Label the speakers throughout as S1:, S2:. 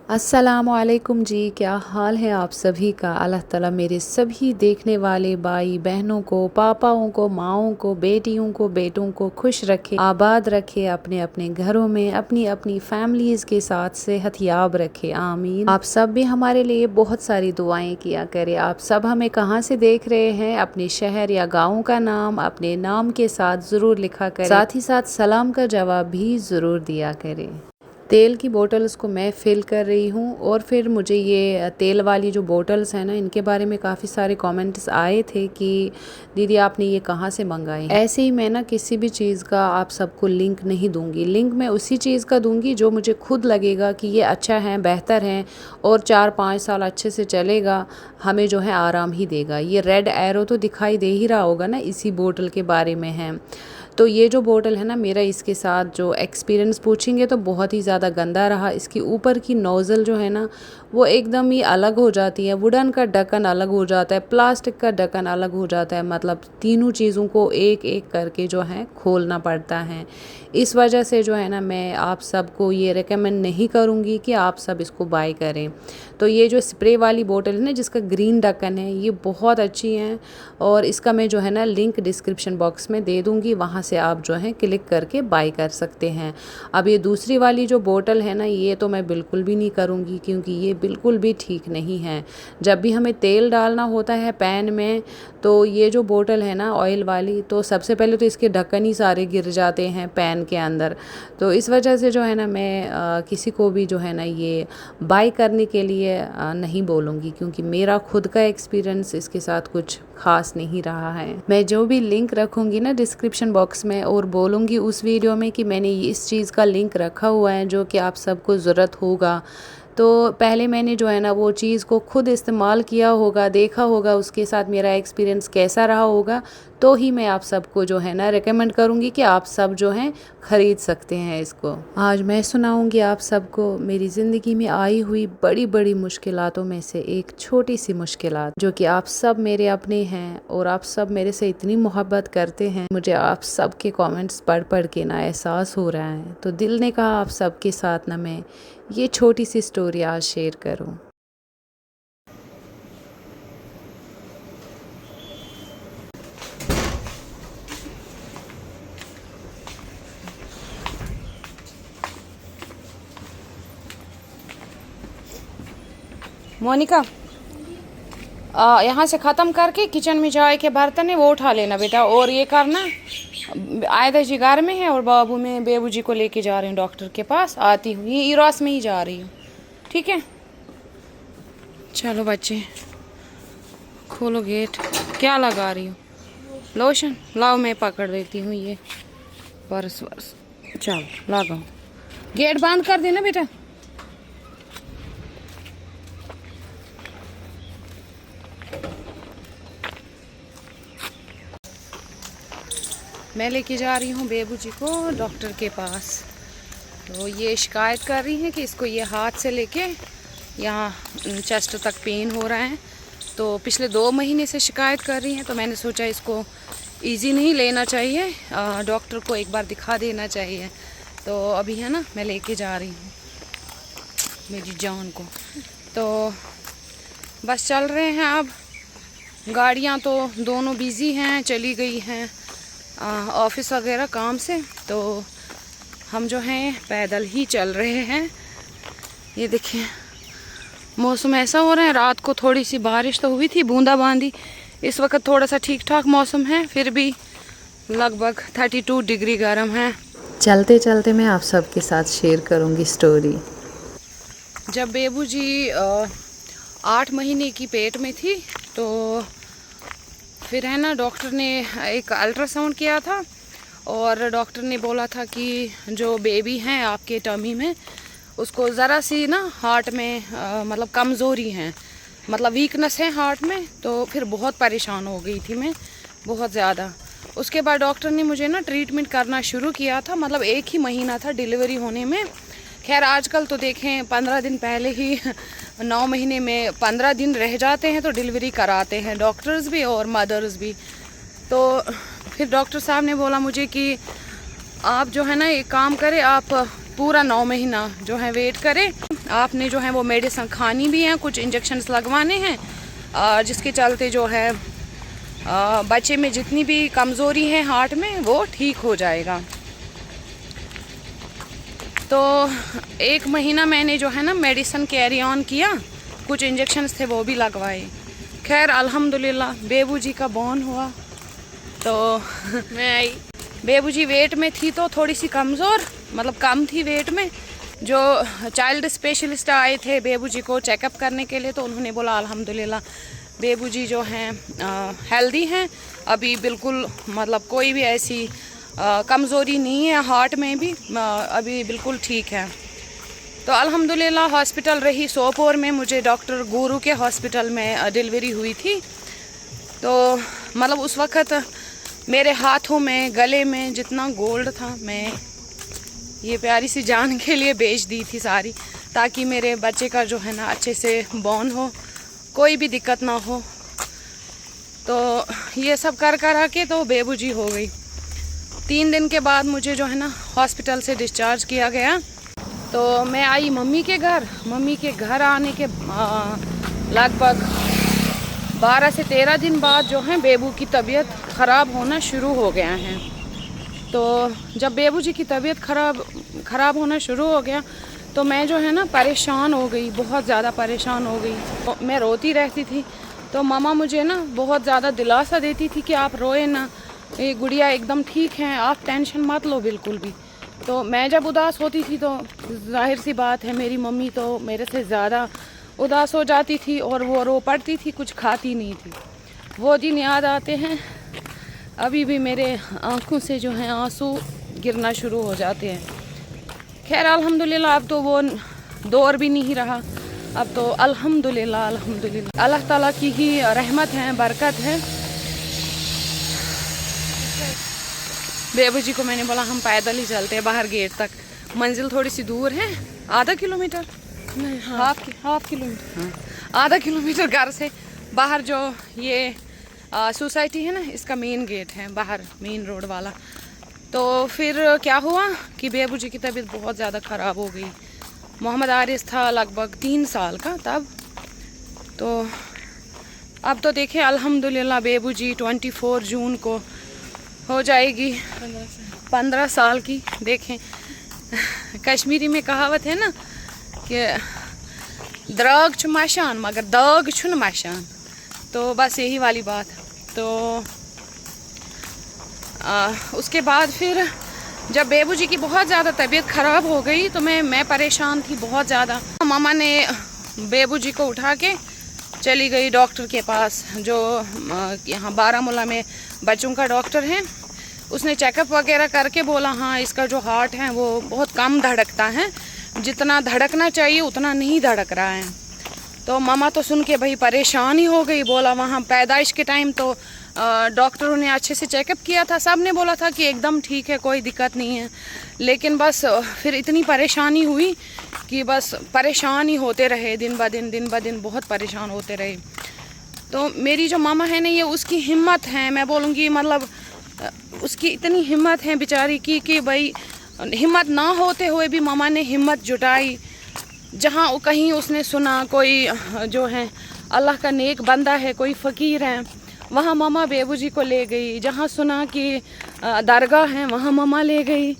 S1: अस्सलामुअलैकुम जी, क्या हाल है आप सभी का। अल्लाह ताला मेरे सभी देखने वाले भाई बहनों को, पापाओं को, माओं को, बेटियों को, बेटों को खुश रखे, आबाद रखे, अपने अपने घरों में अपनी अपनी फैमिलीज़ के साथ सेहतयाब रखे, आमीन। आप सब भी हमारे लिए बहुत सारी दुआएं किया करें। आप सब हमें कहाँ से देख रहे हैं, अपने शहर या गाँव का नाम अपने नाम के साथ ज़रूर लिखा करें, साथ ही साथ सलाम का जवाब भी ज़रूर दिया करें। तेल की बोतल्स को मैं फ़िल कर रही हूँ और फिर मुझे ये तेल वाली जो बोतल्स हैं ना, इनके बारे में काफ़ी सारे कमेंट्स आए थे कि दीदी आपने ये कहाँ से मंगाई। ऐसे ही मैं ना किसी भी चीज़ का आप सबको लिंक नहीं दूंगी। लिंक मैं उसी चीज़ का दूंगी जो मुझे खुद लगेगा कि ये अच्छा है, बेहतर है और 4-5 साल अच्छे से चलेगा, हमें जो है आराम ही देगा। ये रेड एरो तो दिखाई दे ही रहा होगा ना, इसी बोतल के बारे में है। तो ये जो बोतल है ना, मेरा इसके साथ जो एक्सपीरियंस पूछेंगे तो बहुत ही ज़्यादा गंदा रहा। इसकी ऊपर की नोज़ल जो है ना, वो एकदम ही अलग हो जाती है। वुडन का ढक्कन अलग हो जाता है, प्लास्टिक का ढक्कन अलग हो जाता है। मतलब तीनों चीज़ों को एक एक करके जो है खोलना पड़ता है। इस वजह से जो है ना, मैं आप सबको ये रेकमेंड नहीं करूँगी कि आप सब इसको बाय करें। तो ये जो स्प्रे वाली बोतल है ना, जिसका ग्रीन ढक्कन है, ये बहुत अच्छी है और इसका मैं जो है ना लिंक डिस्क्रिप्शन बॉक्स में दे दूँगी, वहाँ से आप जो है क्लिक करके बाय कर सकते हैं। अब ये दूसरी वाली जो बोतल है ना, ये तो मैं बिल्कुल भी नहीं करूँगी क्योंकि ये बिल्कुल भी ठीक नहीं है। जब भी हमें तेल डालना होता है पैन में, तो ये जो बोतल है ना ऑयल वाली, तो सबसे पहले तो इसके ढक्कन ही सारे गिर जाते हैं पैन के अंदर। तो इस वजह से जो है ना, मैं किसी को भी जो है ना ये बाय करने के लिए नहीं बोलूँगी क्योंकि मेरा खुद का एक्सपीरियंस इसके साथ कुछ ख़ास नहीं रहा है। मैं जो भी लिंक रखूँगी ना डिस्क्रिप्शन बॉक्स में और बोलूँगी उस वीडियो में कि मैंने इस चीज़ का लिंक रखा हुआ है जो कि आप सबको ज़रूरत होगा। तो पहले मैंने जो है ना वो चीज़ को खुद इस्तेमाल किया होगा, देखा होगा, उसके साथ मेरा एक्सपीरियंस कैसा रहा होगा, तो ही मैं आप सबको जो है ना रेकमेंड करूँगी कि आप सब जो हैं ख़रीद सकते हैं इसको। आज मैं सुनाऊँगी आप सबको मेरी ज़िंदगी में आई हुई बड़ी बड़ी मुश्किलातों में से एक छोटी सी मुश्किलात, जो कि आप सब मेरे अपने हैं और आप सब मेरे से इतनी मोहब्बत करते हैं। मुझे आप सब के कमेंट्स पढ़ पढ़ के ना एहसास हो रहा है, तो दिल ने कहा आप सब के साथ ना मैं ये छोटी सी स्टोरी आज शेयर करूं। मोनिका, यहाँ से ख़त्म करके किचन में जाए के बर्तन है वो उठा लेना बेटा, और ये करना आयदा जी घर में है और बाबू में बेबू जी को लेके जा रही हूँ डॉक्टर के पास, आती हूँ ये इरास में ही जा रही हूँ, ठीक है। चलो बच्चे खोलो गेट। क्या लगा रही हूँ? लोशन लाओ, मैं पकड़ देती हूँ ये पर्स वर्स। चलो लगाओ, गेट बंद कर देना बेटा। मैं लेके जा रही हूँ बेबू जी को डॉक्टर के पास। तो ये शिकायत कर रही हैं कि इसको ये हाथ से लेके यहाँ चेस्ट तक पेन हो रहा है। तो पिछले 2 महीने से शिकायत कर रही हैं, तो मैंने सोचा इसको इजी नहीं लेना चाहिए, डॉक्टर को एक बार दिखा देना चाहिए। तो अभी है ना मैं लेके जा रही हूँ मेरी जान को। तो बस चल रहे हैं अब। गाड़ियाँ तो दोनों बिज़ी हैं, चली गई हैं ऑफिस वगैरह काम से, तो हम जो हैं पैदल ही चल रहे हैं। ये देखिए मौसम ऐसा हो रहा है, रात को थोड़ी सी बारिश तो हुई थी, बूंदाबांदी। इस वक्त थोड़ा सा ठीक ठाक मौसम है, फिर भी लगभग 32 डिग्री गर्म है। चलते चलते मैं आप सबके साथ शेयर करूंगी स्टोरी। जब बेबू जी 8 महीने की पेट में थी, तो फिर है ना डॉक्टर ने एक अल्ट्रासाउंड किया था और डॉक्टर ने बोला था कि जो बेबी हैं आपके टमी में, उसको ज़रा सी ना हार्ट में मतलब कमज़ोरी है, मतलब वीकनेस है हार्ट में। तो फिर बहुत परेशान हो गई थी मैं, बहुत ज़्यादा। उसके बाद डॉक्टर ने मुझे ना ट्रीटमेंट करना शुरू किया था, मतलब 1 ही महीना था डिलीवरी होने में। खैर आजकल तो देखें 15 दिन पहले ही 9 महीने में 15 दिन रह जाते हैं तो डिलीवरी कराते हैं डॉक्टर्स भी और मदर्स भी। तो फिर डॉक्टर साहब ने बोला मुझे कि आप जो है ना एक काम करें, आप
S2: पूरा 9 महीना जो है वेट करें। आपने जो है वो मेडिसिन खानी भी हैं, कुछ इंजेक्शन्स लगवाने हैं, जिसके चलते जो है बच्चे में जितनी भी कमज़ोरी है हार्ट में वो ठीक हो जाएगा। तो 1 महीना मैंने जो है ना मेडिसिन कैरी ऑन किया, कुछ इंजेक्शन्स थे वो भी लगवाए। खैर अल्हम्दुलिल्लाह बेबू जी का बॉर्न हुआ। तो मैं आई, बेबू जी वेट में थी तो थोड़ी सी कमज़ोर, मतलब कम थी वेट में। जो चाइल्ड स्पेशलिस्ट आए थे बेबू जी को चेकअप करने के लिए, तो उन्होंने बोला अल्हम्दुलिल्लाह बेबू जी जो हैं हेल्दी हैं, अभी बिल्कुल मतलब कोई भी ऐसी कमज़ोरी नहीं है हार्ट में भी, अभी बिल्कुल ठीक है। तो अल्हम्दुलिल्लाह हॉस्पिटल रही सोपोर में, मुझे डॉक्टर गुरु के हॉस्पिटल में डिलीवरी हुई थी। तो मतलब उस वक़्त मेरे हाथों में गले में जितना गोल्ड था मैं ये प्यारी सी जान के लिए बेच दी थी सारी, ताकि मेरे बच्चे का जो है ना अच्छे से बॉर्न हो, कोई भी दिक्कत ना हो। तो ये सब कर के तो बेबू जी हो गई। 3 दिन के बाद मुझे जो है ना हॉस्पिटल से डिस्चार्ज किया गया। तो मैं आई मम्मी के घर। मम्मी के घर आने के लगभग 12 से 13 दिन बाद जो है बेबू की तबीयत ख़राब होना शुरू हो गया है। तो जब बेबू जी की तबीयत ख़राब होना शुरू हो गया तो मैं जो है ना परेशान हो गई, बहुत ज़्यादा परेशान हो गई। तो मैं रोती रहती थी। तो मामा मुझे ना बहुत ज़्यादा दिलासा देती थी कि आप रोए ना, ये गुड़िया एकदम ठीक हैं, आप टेंशन मत लो बिल्कुल भी। तो मैं जब उदास होती थी तो जाहिर सी बात है मेरी मम्मी तो मेरे से ज़्यादा उदास हो जाती थी और वो रो पड़ती थी, कुछ खाती नहीं थी। वो दिन याद आते हैं, अभी भी मेरे आँखों से जो है आंसू गिरना शुरू हो जाते हैं। खैर अल्हम्दुलिल्लाह अब तो वो दौर भी नहीं रहा, अब तो अल्हम्दुलिल्लाह अल्लाह ताला की ही रहमत है, बरकत है। बेबू जी को मैंने बोला हम पैदल ही चलते हैं बाहर गेट तक, मंजिल थोड़ी सी दूर है, आधा किलोमीटर नहीं, हाफ किलोमीटर, हाँ आधा किलोमीटर घर से बाहर जो ये सोसाइटी है ना, इसका मेन गेट है बाहर, मेन रोड वाला। तो फिर क्या हुआ कि बेबू जी की तबीयत बहुत ज़्यादा ख़राब हो गई। मोहम्मद आरिस था लगभग 3 साल का तब। तो अब तो देखें अल्हम्दुलिल्लाह बेबू जी 24 जून को हो जाएगी 15 साल की। देखें कश्मीरी में कहावत है ना कि द्राग छु मशान मगर दाग छु न मशान, तो बस यही वाली बात। तो उसके बाद फिर जब बेबू जी की बहुत ज़्यादा तबीयत ख़राब हो गई तो मैं परेशान थी बहुत ज़्यादा। मामा ने बेबू जी को उठा के चली गई डॉक्टर के पास, जो यहाँ बारामूला में बच्चों का डॉक्टर है। उसने चेकअप वगैरह करके बोला हाँ इसका जो हार्ट है वो बहुत कम धड़कता है, जितना धड़कना चाहिए उतना नहीं धड़क रहा है। तो मामा तो सुन के भाई परेशान ही हो गई। बोला वहाँ पैदाइश के टाइम तो डॉक्टरों ने अच्छे से चेकअप किया था, सब ने बोला था कि एकदम ठीक है, कोई दिक्कत नहीं है। लेकिन बस फिर इतनी परेशानी हुई कि बस परेशान ही होते रहे, दिन ब दिन बहुत परेशान होते रहे। तो मेरी जो मामा है ना, ये उसकी हिम्मत है, मैं बोलूँगी मतलब उसकी इतनी हिम्मत है बेचारी की कि भाई हिम्मत ना होते हुए भी मामा ने हिम्मत जुटाई। जहाँ कहीं उसने सुना कोई जो है अल्लाह का नेक बंदा है, कोई फ़कीर है, वहाँ मामा बेबू जी को ले गई। जहाँ सुना कि दरगाह है वहाँ मामा ले गई।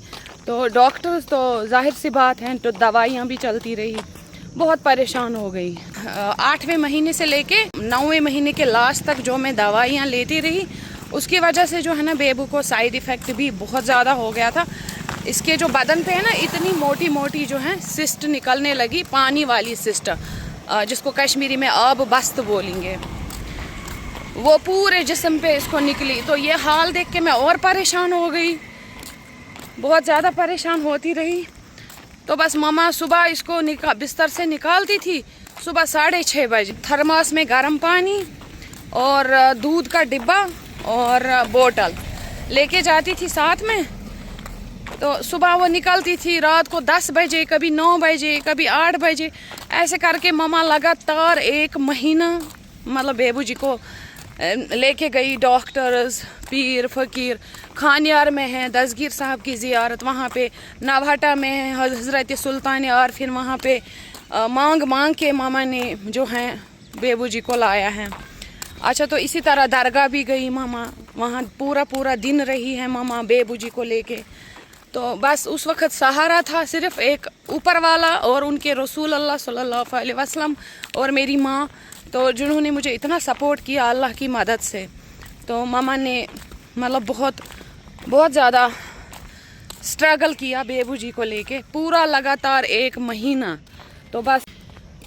S2: तो डॉक्टर्स तो जाहिर सी बात है, तो दवाइयाँ भी चलती रही, बहुत परेशान हो गई। 8वें महीने से लेके 9वें महीने के लास्ट तक जो मैं दवाइयाँ लेती रही, उसकी वजह से जो है ना बेबू को साइड इफ़ेक्ट भी बहुत ज़्यादा हो गया था। इसके जो बदन पे है ना इतनी मोटी मोटी जो है सिस्ट निकलने लगी, पानी वाली सिस्ट, जिसको कश्मीरी में आब बस्त बोलेंगे, वो पूरे जिस्म पे इसको निकली। तो ये हाल देख के मैं और परेशान हो गई, बहुत ज़्यादा परेशान होती रही। तो बस मामा सुबह इसको बिस्तर से निकालती थी, सुबह 6:30 बजे थर्मास में गर्म पानी और दूध का डिब्बा और बोतल लेके जाती थी साथ में। तो सुबह वो निकलती थी, रात को 10 बजे, कभी 9 बजे, कभी 8 बजे, ऐसे करके मामा लगातार 1 महीना मतलब बेबू जी को लेके गई डॉक्टर्स, पीर फ़कीर। खानियार में है दस्तगीर साहब की ज़ियारत, वहाँ पे नवाटा में है हज़रत सुल्तान आरफिन, वहाँ पे मांग मांग के मामा ने जो है बेबू जी को लाया है। अच्छा, तो इसी तरह दरगाह भी गई मामा, वहाँ पूरा पूरा दिन रही है मामा बेबू जी को लेके। तो बस उस वक़्त सहारा था सिर्फ़ एक ऊपर वाला और उनके रसूल अल्लाह सल्लल्लाहु अलैहि वसल्लम और मेरी माँ, तो जिन्होंने मुझे इतना सपोर्ट किया अल्लाह की मदद से। तो मामा ने मतलब बहुत ज़्यादा स्ट्रगल किया बेबू जी को लेके, पूरा लगातार 1 महीना। तो बस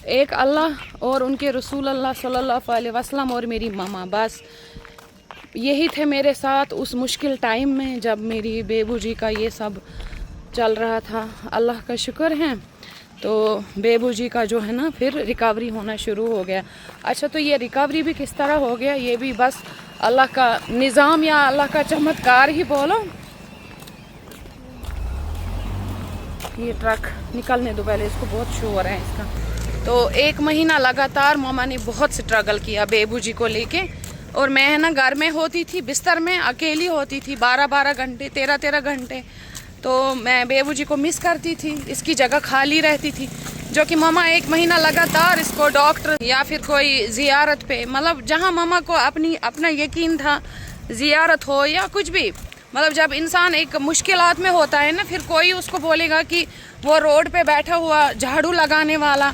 S2: एक अल्लाह और उनके रसूल अल्लाह सल्लल्लाहु अलैहि वसल्लम और मेरी मामा, बस यही थे मेरे साथ उस मुश्किल टाइम में जब मेरी बेबू जी का ये सब चल रहा था। अल्लाह का शुक्र है, तो बेबू जी का जो है ना फिर रिकवरी होना शुरू हो गया। अच्छा, तो ये रिकवरी भी किस तरह हो गया, ये भी बस अल्लाह का निज़ाम या अल्लाह का चमत्कार ही बोलो। ये ट्रक निकलने दो पहले, इसको बहुत शोर है इसका। तो 1 महीना लगातार मामा ने बहुत स्ट्रगल किया बेबू जी को लेके। और मैं है ना घर में होती थी, बिस्तर में अकेली होती थी 12-12 घंटे, 13-13 घंटे। तो मैं बेबू जी को मिस करती थी, इसकी जगह खाली रहती थी, जो कि मामा 1 महीना लगातार इसको डॉक्टर या फिर कोई ज़ियारत पे, मतलब जहाँ मामा को अपना यकीन था, ज़ियारत हो या कुछ भी, मतलब जब इंसान एक मुश्किलात में होता है ना, फिर कोई उसको बोलेगा कि वो रोड पे बैठा हुआ झाड़ू लगाने वाला,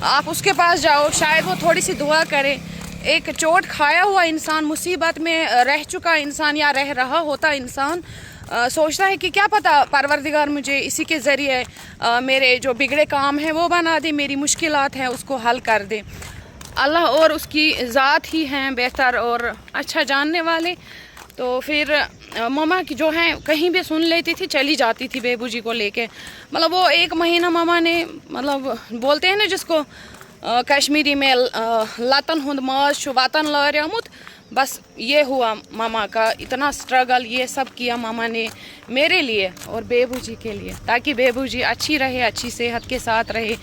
S2: आप उसके पास जाओ, शायद वो थोड़ी सी दुआ करे। एक चोट खाया हुआ इंसान, मुसीबत में रह चुका इंसान या रह रहा होता इंसान सोचता है कि क्या पता परवरदिगार मुझे इसी के ज़रिए मेरे जो बिगड़े काम हैं वो बना दे, मेरी मुश्किलात हैं उसको हल कर दे। अल्लाह और उसकी ज़ात ही हैं बेहतर और अच्छा जानने वाले। तो फिर मामा की जो है कहीं भी सुन लेती थी, चली जाती थी बेबू जी को लेके। मतलब वो 1 महीना मामा ने, मतलब बोलते हैं ना जिसको कश्मीरी में लतन हुंद माज वतन लार्यामुत, बस ये हुआ मामा का। इतना स्ट्रगल ये सब किया मामा ने मेरे लिए और बेबू जी के लिए, ताकि बेबू जी अच्छी रहे, अच्छी सेहत के साथ रहे।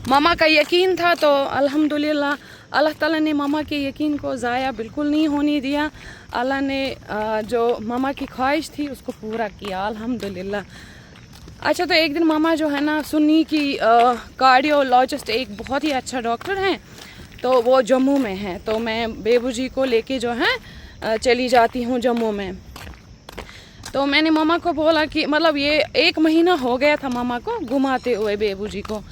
S2: मामा का यकीन था, तो अल्हम्दुलिल्लाह अल्लाह ताला ने मामा के यकीन को ज़ाया बिल्कुल नहीं होने दिया। अल्लाह ने जो मामा की ख्वाहिश थी उसको पूरा किया अल्हम्दुलिल्लाह। अच्छा, तो एक दिन मामा जो है ना सुन्नी की कार्डियोलॉजिस्ट, एक बहुत ही अच्छा डॉक्टर हैं, तो वो जम्मू में है। तो मैं बेबू जी को लेके जो है चली जाती हूँ जम्मू में। तो मैंने मामा को बोला कि मतलब ये 1 महीना हो गया था मामा को घुमाते हुए बेबू जी को।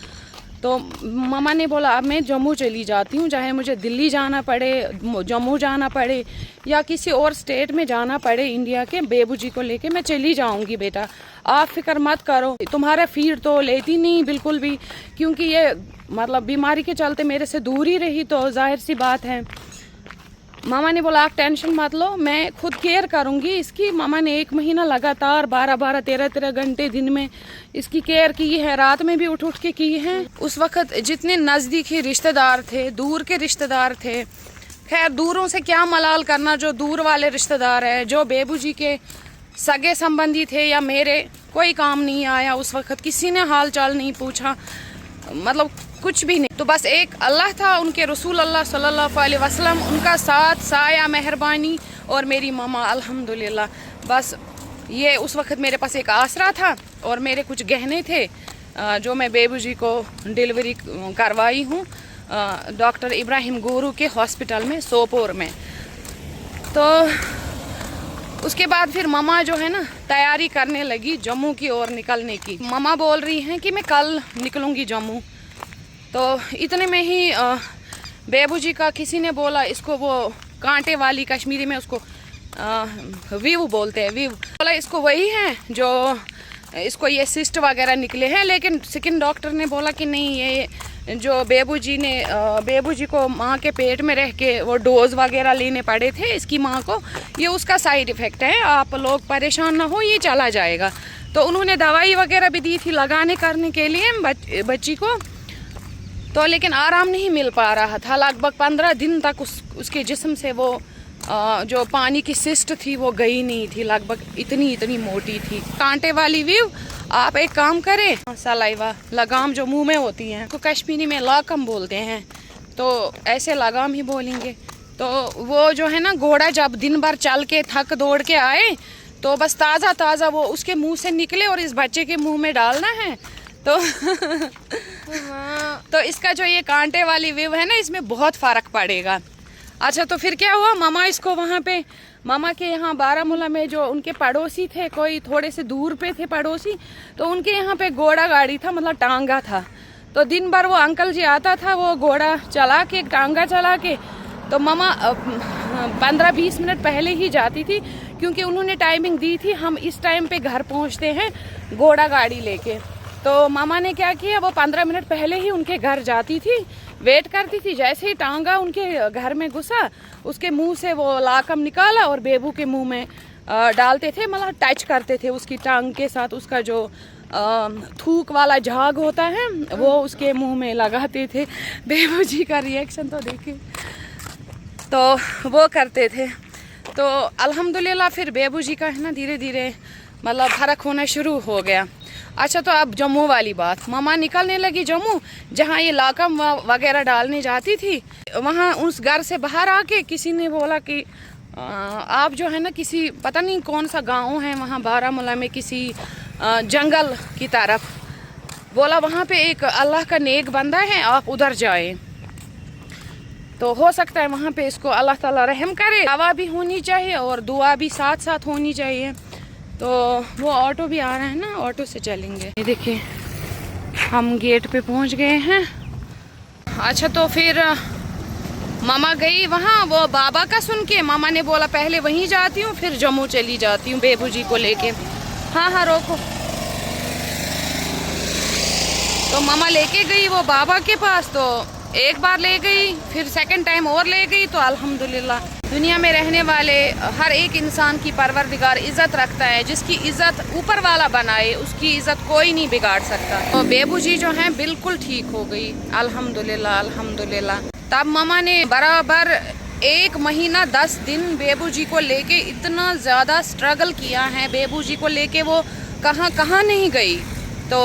S2: तो मामा ने बोला अब मैं जम्मू चली जाती हूँ, चाहे मुझे दिल्ली जाना पड़े, जम्मू जाना पड़े या किसी और स्टेट में जाना पड़े इंडिया के, बेबू जी को लेके मैं चली जाऊँगी बेटा, आप फिक्र मत करो। तुम्हारा फीड तो लेती नहीं बिल्कुल भी, क्योंकि ये मतलब बीमारी के चलते मेरे से दूर ही रही, तो जाहिर सी बात है। मामा ने बोला आप टेंशन मत लो, मैं खुद केयर करूँगी इसकी। मामा ने 1 महीना लगातार 12-12, 13-13 घंटे दिन में इसकी केयर की है, रात में भी उठ के की है। उस वक़्त जितने नज़दीकी रिश्तेदार थे, दूर के रिश्तेदार थे, खैर दूरों से क्या मलाल करना, जो दूर वाले रिश्तेदार हैं, जो बेबू जी के सगे संबंधी थे या मेरे, कोई काम नहीं आया उस वक़्त, किसी ने हाल चाल नहीं पूछा, मतलब कुछ भी नहीं। तो बस एक अल्लाह था, उनके रसूल अल्लाह सल्लल्लाहु अलैहि वसल्लम, उनका साथ साया मेहरबानी और मेरी मामा अल्हम्दुलिल्लाह। बस ये उस वक़्त मेरे पास एक आसरा था और मेरे कुछ गहने थे जो मैं बेबू जी को डिलीवरी करवाई हूँ डॉक्टर इब्राहिम गुरु के हॉस्पिटल में सोपोर में। तो उसके बाद फिर मामा जो है ना तैयारी करने लगी जम्मू की ओर निकलने की। मामा बोल रही हैं कि मैं कल निकलूँगी जम्मू। तो इतने में ही बेबू जी का किसी ने बोला, इसको वो कांटे वाली कश्मीरी में उसको वीव बोलते हैं, वीव बोला इसको वही है जो इसको ये सिस्ट वगैरह निकले हैं। लेकिन स्किन डॉक्टर ने बोला कि नहीं, ये जो बेबू जी को माँ के पेट में रह के वो डोज वगैरह लेने पड़े थे इसकी माँ को, ये उसका साइड इफ़ेक्ट है, आप लोग परेशान ना हो, ये चला जाएगा। तो उन्होंने दवाई वगैरह भी दी थी लगाने करने के लिए बच्ची को, तो लेकिन आराम नहीं मिल पा रहा था। लगभग 15 दिन तक उसके जिस्म से वो जो पानी की सिस्ट थी वो गई नहीं थी, लगभग इतनी मोटी थी। कांटे वाली वीव, आप एक काम करें, सलाइवा लगाम जो मुंह में होती हैं तो कश्मीरी में लाकम बोलते हैं, तो ऐसे लगाम ही बोलेंगे। तो वो जो है ना घोड़ा जब दिन भर चल के थक दौड़ के आए तो बस ताज़ा ताज़ा वो उसके मुंह से निकले और इस बच्चे के मुंह में डालना है। तो तो इसका जो ये कांटे वाली वेव है ना, इसमें बहुत फ़र्क पड़ेगा। अच्छा, तो फिर क्या हुआ, मामा इसको वहाँ पे मामा के यहाँ बारामूला में जो उनके पड़ोसी थे, कोई थोड़े से दूर पे थे पड़ोसी, तो उनके यहाँ पे घोड़ा गाड़ी था, मतलब टांगा था। तो दिन भर वो अंकल जी आता था, वो घोड़ा चला के, टांगा चला के। तो मामा 15-20 मिनट पहले ही जाती थी, क्योंकि उन्होंने टाइमिंग दी थी हम इस टाइम पे घर पहुँचते हैं घोड़ा गाड़ी लेके। तो मामा ने क्या किया, वो 15 मिनट पहले ही उनके घर जाती थी, वेट करती थी। जैसे ही टांगा उनके घर में घुसा, उसके मुंह से वो लाकम निकाला और बेबू के मुंह में डालते थे, मतलब टच करते थे उसकी टांग के साथ। उसका जो थूक वाला झाग होता है वो उसके मुंह में लगाते थे। बेबू जी का रिएक्शन तो देखिए, तो वो करते थे। तो अल्हम्दुलिल्लाह फिर बेबू जी का है ना धीरे धीरे मतलब फ़र्क होना शुरू हो गया। अच्छा, तो अब जम्मू वाली बात, मामा निकलने लगी जम्मू, जहाँ ये लाकम वगैरह डालने जाती थी। वहाँ उस घर से बाहर आके किसी ने बोला कि आप जो है ना किसी पता नहीं कौन सा गांव है वहाँ बारामूला में, किसी जंगल की तरफ, बोला वहाँ पे एक अल्लाह का नेक बंदा है, आप उधर जाए। तो हो सकता है वहाँ पे इसको अल्लाह ताला रहम करे। दवा भी होनी चाहिए और दुआ भी साथ साथ होनी चाहिए। तो वो ऑटो भी आ रहा है ना, ऑटो से चलेंगे। ये देखिए हम गेट पे पहुँच गए हैं। अच्छा, तो फिर मामा गई वहाँ, वो बाबा का सुन के मामा ने बोला पहले वहीं जाती हूँ फिर जम्मू चली जाती हूँ बेबू जी को लेके। हाँ हाँ रोको। तो मामा लेके गई वो बाबा के पास, तो एक बार ले गई, फिर सेकंड टाइम और ले गई। तो अल्हम्दुलिल्लाह दुनिया में रहने वाले हर एक इंसान की परवरदिगार इज़्ज़त रखता है। जिसकी इज़्ज़त ऊपर वाला बनाए उसकी इज़्ज़त कोई नहीं बिगाड़ सकता। तो बेबू जी जो हैं बिल्कुल ठीक हो गई, अल्हम्दुलिल्लाह अल्हम्दुलिल्लाह। तब मामा ने बराबर 1 महीना 10 दिन बेबू जी को लेके इतना ज़्यादा स्ट्रगल किया है। बेबू जी को लेके वो कहाँ कहाँ नहीं गई। तो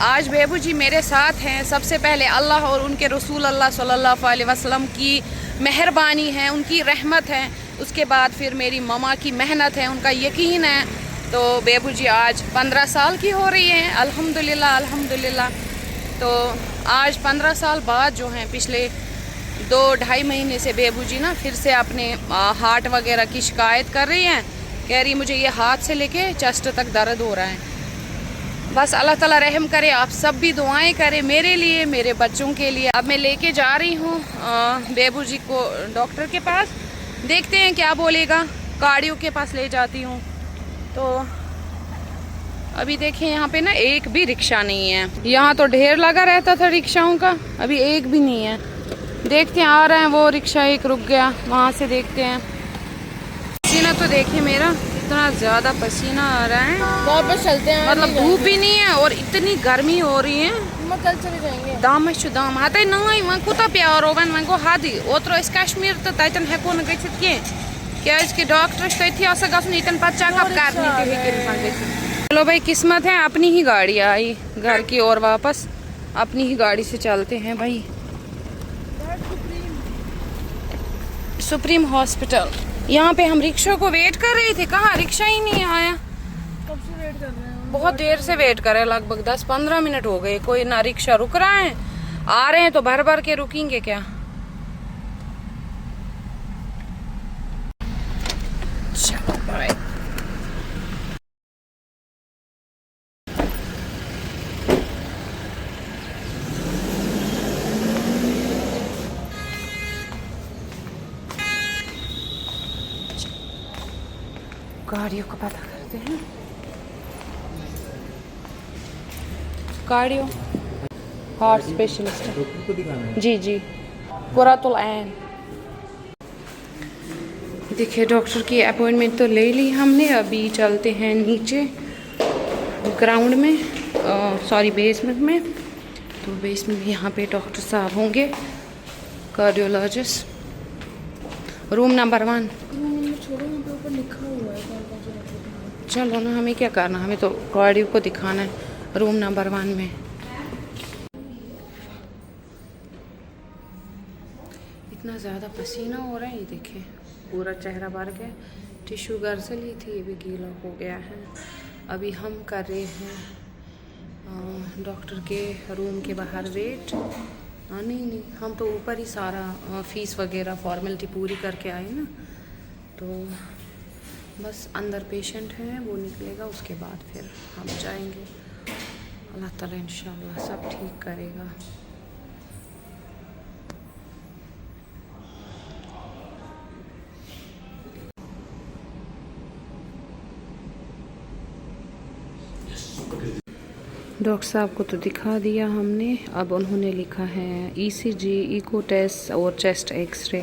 S2: आज बेबू जी मेरे साथ हैं। सबसे पहले अल्लाह और उनके रसूल अल्लाह सल्लल्लाहु अलैहि वसल्लम की मेहरबानी है, उनकी रहमत है। उसके बाद फिर मेरी ममा की मेहनत है, उनका यकीन है। तो बेबू जी आज 15 साल की हो रही हैं, अल्हम्दुलिल्लाह अल्हम्दुलिल्लाह। तो आज 15 साल बाद जो हैं, पिछले 2-2.5 महीने से बेबू जी ना फिर से अपने हार्ट वगैरह की शिकायत कर रही हैं। कह रही मुझे ये हाथ से लेके चेस्ट तक दर्द हो रहा है। बस अल्लाह ताला रहम करे, आप सब भी दुआएं करें मेरे लिए, मेरे बच्चों के लिए। अब मैं लेके जा रही हूँ बेबू जी को डॉक्टर के पास, देखते हैं क्या बोलेगा। कार्डियो के पास ले जाती हूँ। तो अभी देखें यहाँ पे ना एक भी रिक्शा नहीं है। यहाँ तो ढेर लगा रहता था रिक्शाओं का, अभी एक भी नहीं है। देखते हैं, आ रहे हैं वो रिक्शा, एक रुक गया, वहाँ से देखते हैं। पसीना तो देखिए मेरा इतना ज़्यादा पसीना आ रहा है,
S3: वापस चलते हैं।
S2: मतलब धूप ही नहीं है और इतनी गर्मी हो रही है।
S3: मैं कल चले जाएंगे।
S2: दाम दाम हाथे नहीं वहाँ कुता प्यार रोवन वहाँ को हादी ओत्रो इस कश्मीर तो तैतन है कौन गई थी क्या इसके डॉक्टर थी ऐसा गस नीतन पर चेकअप करनी थी। चलो भाई, किस्मत है अपनी ही गाड़ी आई घर की और वापस अपनी ही गाड़ी से चलते हैं भाई। सुप्रीम हॉस्पिटल, यहाँ पे हम रिक्शा को वेट कर रहे थे, कहाँ रिक्शा ही नहीं आया।
S3: कब से वेट कर रहे हैं?
S2: बहुत देर से वेट कर रहे हैं, लगभग 10-15 मिनट हो गए। कोई ना रिक्शा रुक रहा है, आ रहे हैं तो भर भर के रुकेंगे क्या। चलो बाय। गाड़ियों का पता करते हैं। कार्डियो हार्ट स्पेशलिस्ट
S4: डॉक्टर को दिखाना है।
S2: जी जी, कुरातुल ऐन। देखिए डॉक्टर की अपॉइंटमेंट तो ले ली हमने, अभी चलते हैं नीचे ग्राउंड में, सॉरी बेसमेंट में। तो बेसमेंट में यहाँ पे डॉक्टर साहब होंगे, कार्डियोलॉजिस्ट, रूम नंबर 1।
S3: छोड़ो, यहाँ पे ऊपर लिखा हुआ है।
S2: चलो ना, हमें क्या करना, हमें तो कार्डियो को दिखाना है रूम नंबर 1 में। इतना
S1: इतना ज़्यादा पसीना हो रहा है, ये देखें पूरा चेहरा भर गया। टिश्यू घर से ली थी, ये भी गीला हो गया है। अभी हम कर रहे हैं डॉक्टर के रूम के बाहर वेट। नहीं, हम तो ऊपर ही सारा फ़ीस वगैरह फॉर्मेलिटी पूरी करके आए ना, तो बस अंदर पेशेंट है, वो निकलेगा, उसके बाद फिर हम जाएंगे। अल्लाह ताला इंशाल्लाह सब ठीक करेगा। डॉक्टर साहब को तो दिखा दिया हमने, अब उन्होंने लिखा है ECG, इको टेस्ट और चेस्ट एक्सरे,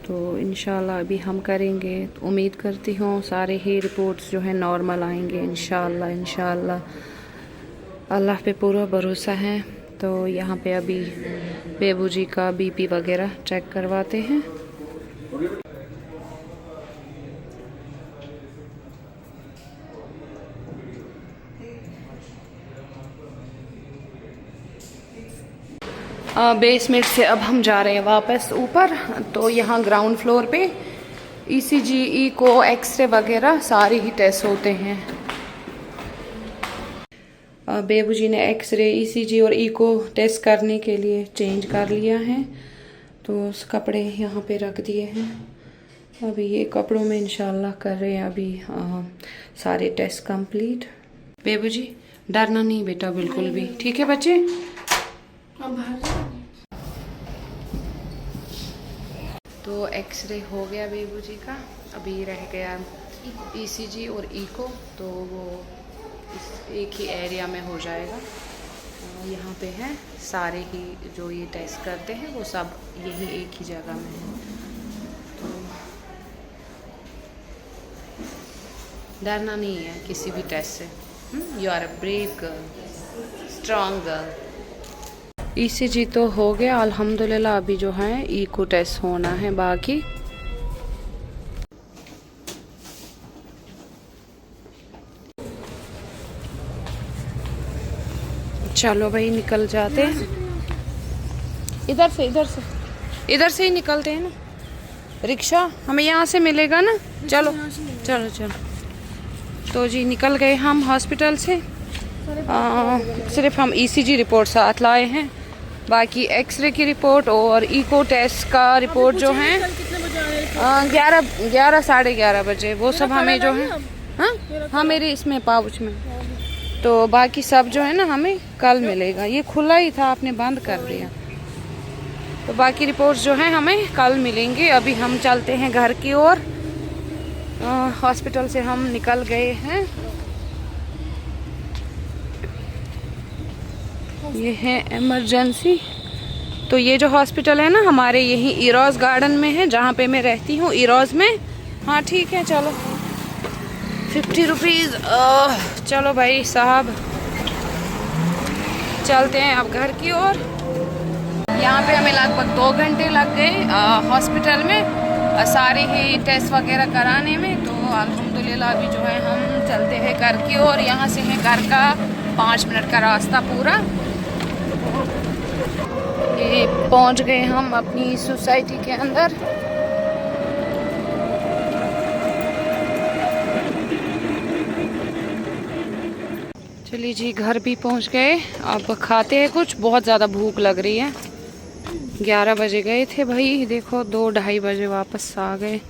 S1: तो इंशाल्लाह अभी हम करेंगे। तो उम्मीद करती हूँ सारे ही रिपोर्ट्स जो है नॉर्मल आएंगे इंशाल्लाह। अल्लाह पे पूरा भरोसा है। तो यहाँ पे अभी बेबू जी का BP वगैरह चेक करवाते हैं। बेसमेंट से अब हम जा रहे हैं वापस ऊपर। तो यहाँ ग्राउंड फ्लोर पे ECG, इको, एक्सरे वगैरह सारे ही टेस्ट होते हैं। बेबू जी ने एक्सरे, ECG और इको टेस्ट करने के लिए चेंज कर लिया है, तो उस कपड़े यहाँ पे रख दिए हैं। अभी ये कपड़ों में इंशाल्लाह कर रहे हैं अभी सारे टेस्ट कंप्लीट। बेबू जी डरना नहीं बेटा बिल्कुल भी, ठीक है बच्चे। तो एक्सरे हो गया बेबू जी का, अभी रह गया ECG और इको, तो वो इस एक ही एरिया में हो जाएगा। यहाँ पे है सारे ही जो ये टेस्ट करते हैं वो सब यही एक ही जगह में है। तो डरना नहीं है किसी भी टेस्ट से। You are a brave girl, strong girl. ECG तो हो गया अल्हम्दुलिल्लाह, अभी जो है इको टेस्ट होना है बाकी। चलो भाई निकल जाते हैं, इधर से ही निकलते हैं ना। रिक्शा हमें यहाँ से मिलेगा ना। चलो चलो चलो। तो जी निकल गए हम हॉस्पिटल से। सिर्फ हम ECG रिपोर्ट साथ लाए हैं, बाकी एक्सरे की रिपोर्ट और इको टेस्ट का रिपोर्ट जो है 11 साढ़े 11 बजे, वो सब हमें जो है हाँ मेरे इसमें पाउच में। तो बाकी सब जो है ना हमें कल मिलेगा। ये खुला ही था, आपने बंद कर दिया। तो बाकी रिपोर्ट्स जो है हमें कल मिलेंगे। अभी हम चलते हैं घर की ओर। हॉस्पिटल से हम निकल गए हैं। ये है इमरजेंसी। तो ये जो हॉस्पिटल है ना हमारे यही इरोज गार्डन में है, जहाँ पे मैं रहती हूँ, इरोज में। हाँ ठीक है चलो, 50 रुपीज़। चलो भाई साहब चलते हैं अब घर की ओर। यहाँ पे हमें लगभग 2 घंटे लग गए हॉस्पिटल में सारे ही टेस्ट वगैरह कराने में। तो अल्हम्दुलिल्लाह अभी जो है हम चलते हैं घर की ओर। यहाँ से है घर का 5 मिनट का रास्ता पूरा। ये पहुँच गए हम अपनी सोसाइटी के अंदर। चलिए जी घर भी पहुंच गए। अब खाते हैं कुछ, बहुत ज़्यादा भूख लग रही है। 11 बजे गए थे भाई, देखो 2-2:30 बजे वापस आ गए।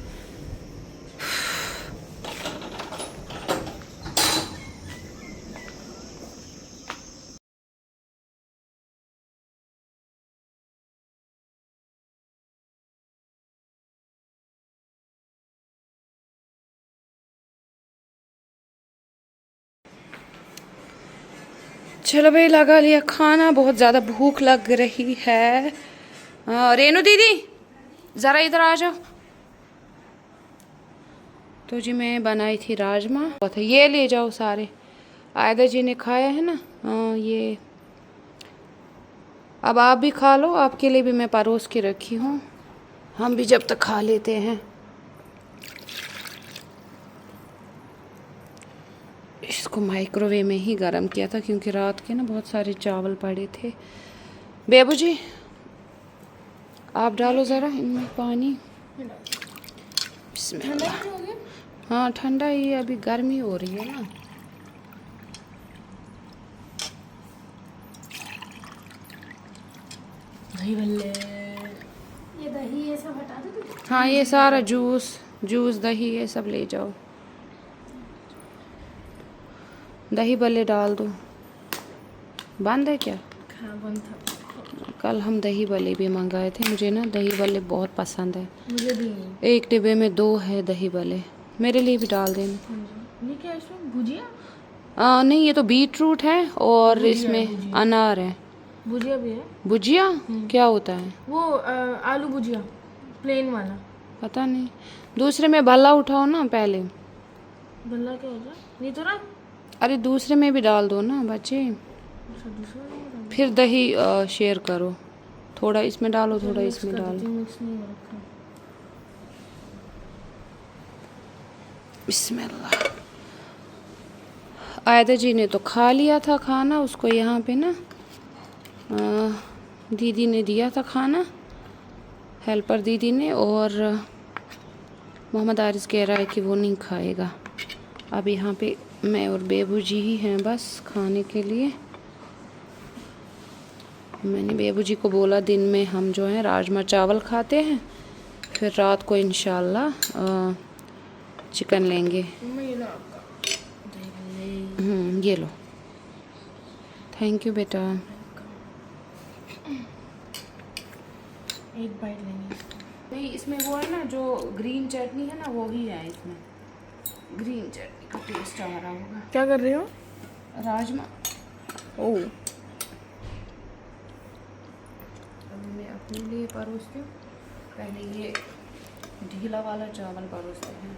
S1: चलो भाई लगा लिया खाना, बहुत ज़्यादा भूख लग रही है। रेनू दीदी ज़रा इधर आ जाओ। तो जी मैं बनाई थी राजमा, ये ले जाओ सारे। आयदा जी ने खाया है ना, ये अब आप भी खा लो, आपके लिए भी मैं परोस के रखी हूँ, हम भी जब तक खा लेते हैं। इसको माइक्रोवेव में ही गर्म किया था क्योंकि रात के ना बहुत सारे चावल पड़े थे। बेबू जी
S2: आप डालो ज़रा इनमें पानी।
S3: ठंडा नहीं हो गया?
S2: हाँ ठंडा ही है, अभी गर्मी हो रही है ना।
S3: दही भल्ले, ये दही ये सब हटा दो।
S2: हाँ ये सारा जूस दही ये सब ले जाओ। दही भल्ले डाल दो। बंद है क्या?
S3: हाँ बंद था।
S2: कल हम दही भल्ले भी मंगाए थे, मुझे ना दही भल्ले बहुत पसंद है।
S3: मुझे भी।
S2: एक डिब्बे में 2 है दही भल्ले, मेरे लिए भी डाल देना।
S3: ये क्या है इसमें? भुजिया?
S2: नहीं ये तो बीटरूट है और इसमें अनार है।
S3: भुजिया भी है।
S2: भुजिया क्या होता है?
S3: वो आलू भुजिया प्लेन वाला।
S2: पता नहीं, दूसरे में भल्ला उठाओ ना पहले।
S3: भल्ला क्या होता है? नहीं तो ना।
S2: अरे दूसरे में भी डाल दो ना बच्चे,
S3: अच्छा दूसरा नहीं होता।
S2: फिर दही शेयर करो, थोड़ा इसमें डालो थोड़ा इसमें डालो।
S3: मिक्स नहीं हो रखा।
S2: बिस्मिल्लाह। आयदा जी ने तो खा लिया था खाना, उसको यहाँ पे ना दीदी ने दिया था खाना, हेल्पर दीदी ने, और मोहम्मद आरिस कह रहा है कि वो नहीं खाएगा। अब यहाँ पे मैं और बेबू जी ही हैं बस खाने के लिए। मैंने बेबू जी को बोला दिन में हम जो है राजमा चावल खाते हैं, फिर रात को इंशाल्लाह चिकन लेंगे।
S3: ये लो आपका दही भल्ले।
S2: ये लो, थैंक यू बेटा।
S3: एक बाइट लेंगे।
S2: नहीं इसमें वो है ना जो ग्रीन चटनी है ना, वो ही है इसमें। ग्रीन चटनी का टेस्ट आ रहा होगा।
S3: क्या कर रहे हो?
S2: राजमा।
S3: ओह
S2: अभी मैं अपने लिए परोसती हूँ, पहले ये ढीला वाला चावल परोसते हैं।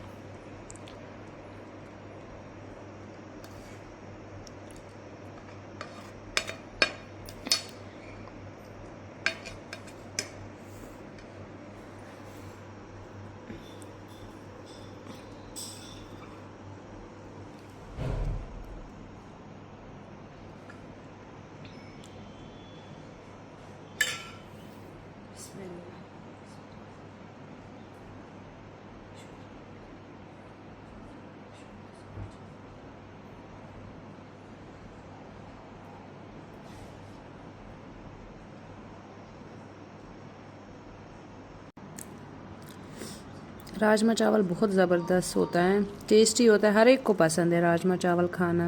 S2: राजमा चावल बहुत ज़बरदस्त होता है, टेस्टी होता है, हर एक को पसंद है राजमा चावल खाना।